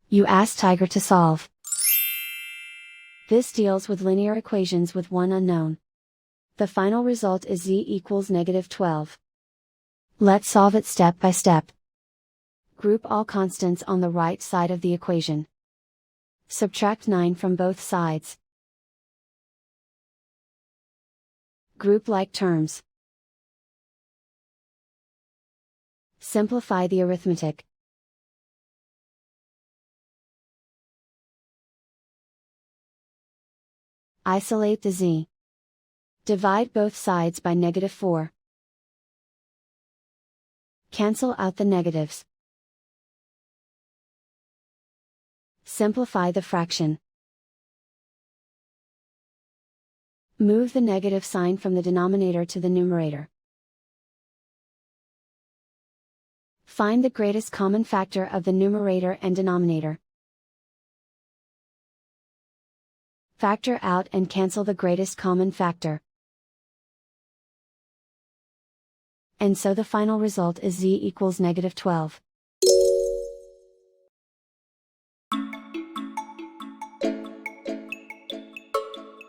You ask Tiger to solve. This deals with linear equations with one unknown. The final result is z equals -12. Let's solve it step by step. Group all constants on the right side of the equation. Subtract 9 from both sides. Group like terms. Simplify the arithmetic. Isolate the z. Divide both sides by -4. Cancel out the negatives. Simplify the fraction. Move the negative sign from the denominator to the numerator. Find the greatest common factor of the numerator and denominator. Factor out and cancel the greatest common factor. And so the final result is z equals -12.